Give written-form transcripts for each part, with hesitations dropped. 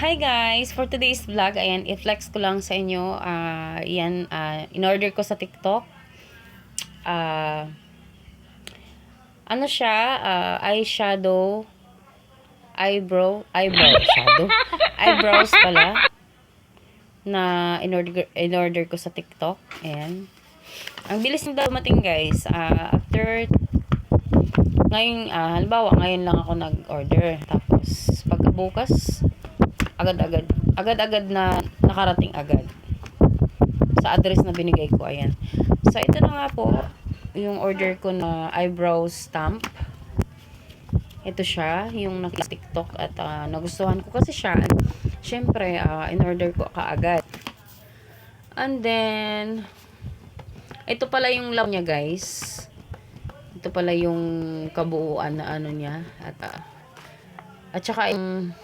Hi guys! For today's vlog, ayan, i-flex ko lang sa inyo. In-order ko sa TikTok. Ano siya? Eyeshadow. Eyebrow shadow. Eyebrows pala. Na in-order ko sa TikTok. Ayan. Ang bilis nila dumating guys. Ngayon, halimbawa, ngayon lang ako nag-order. Tapos, pagkabukas, agad-agad na nakarating agad sa address na binigay ko. Ayan. So, ito na nga po yung order ko na eyebrow stamp. Ito siya, yung nakita sa TikTok at nagustuhan ko kasi siya. Syempre, in-order ko kaagad. And then, ito pala yung laman niya guys. Ito pala yung kabuuan na ano niya. At saka yung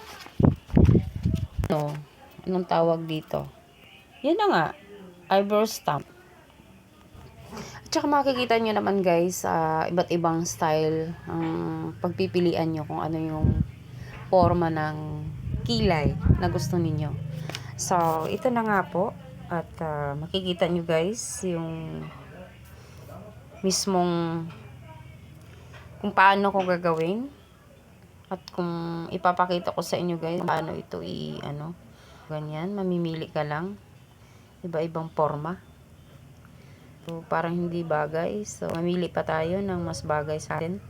anong tawag dito? Yan na nga, eyebrow stamp. At saka makikita nyo naman guys, iba't ibang style ang pagpipilian nyo kung ano yung forma ng kilay na gusto ninyo. So, ito na nga po. At makikita nyo guys yung mismong kung paano ko gagawin. At kung ipapakita ko sa inyo guys, paano ito ganyan, mamimili ka lang. Iba-ibang forma. So, parang hindi bagay. So, mamili pa tayo ng mas bagay sa atin.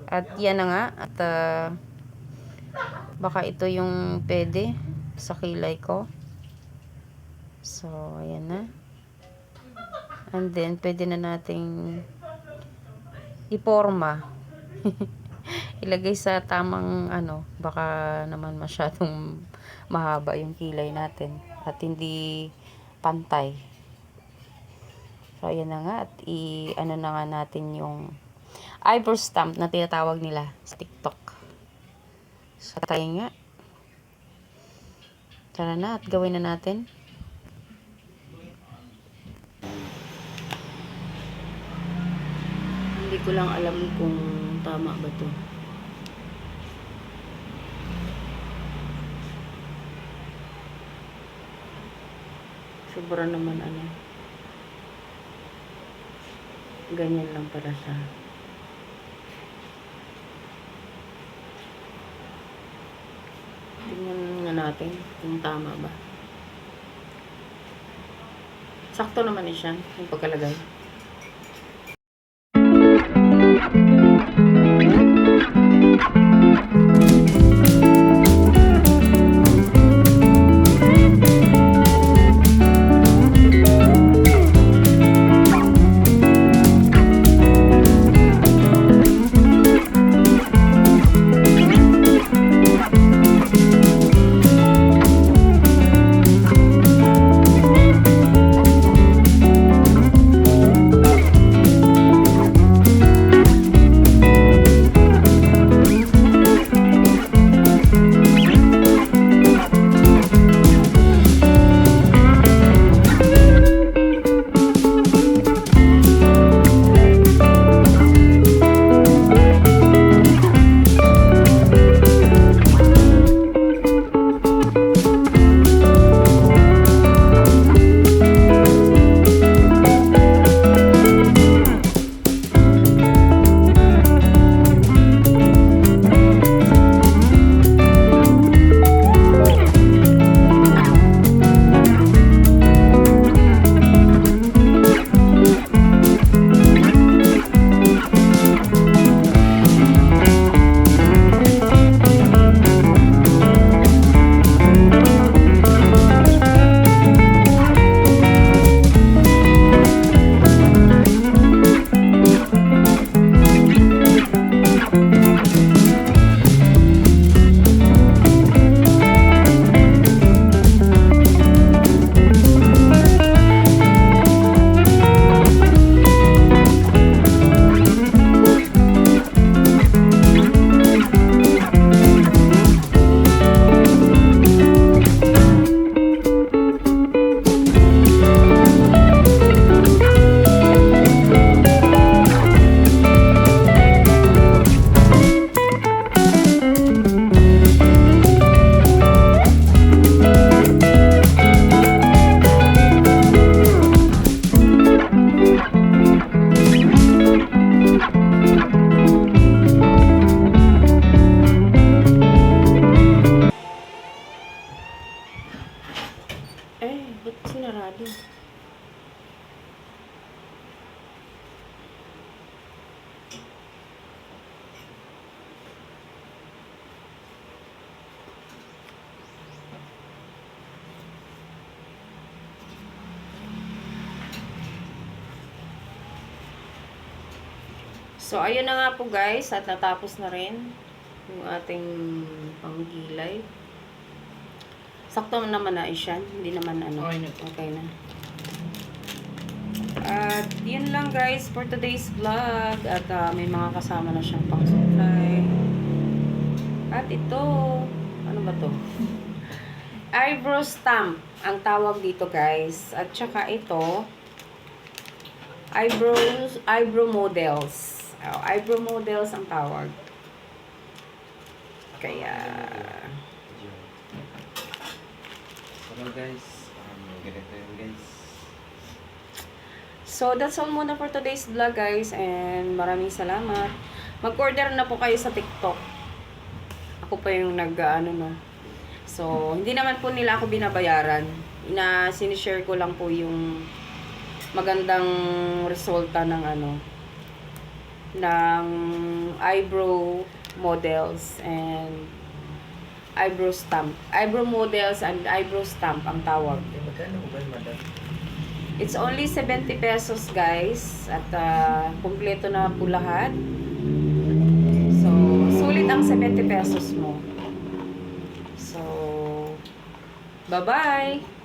At yan na nga. At baka ito yung pwede sa kilay ko. So, ayan na. And then, pwede na nating iporma. Ilagay sa tamang baka naman masyadong mahaba yung kilay natin at hindi pantay. So ayan na nga at na nga natin yung eyebrow stamp na tinatawag nila sa TikTok. So tayo nga. Tara na at gawin na natin. Hindi ko lang alam kung tama ba to. Sobra naman ganyan lang pala siya. Tingnan nga natin kung tama ba. Sakto naman siya yung pagkalagay. So, ayun na nga po guys. At natapos na rin yung ating panggilay. Sakto naman na isyan. Hindi naman ano. Okay na. At yun lang guys for today's vlog. At may mga kasama na siyang pang-supply. At ito. Ano ba to? Eyebrow stamp ang tawag dito guys. At saka ito. Eyebrow models. Eyebrow models ang tawag. Kaya Hello guys, ganito yun guys. so that's all muna for today's vlog guys, and maraming salamat. Mag-order na po kayo sa TikTok. Ako pa yung no. So hindi naman po nila ako binabayaran. Sinishare ko lang po yung magandang resulta ng ng eyebrow models and eyebrow stamp. Eyebrow models and eyebrow stamp ang tawag. Magkano ba madam? It's only 70 pesos guys. At kumpleto na po lahat. So, sulit ang 70 pesos mo. So, bye-bye!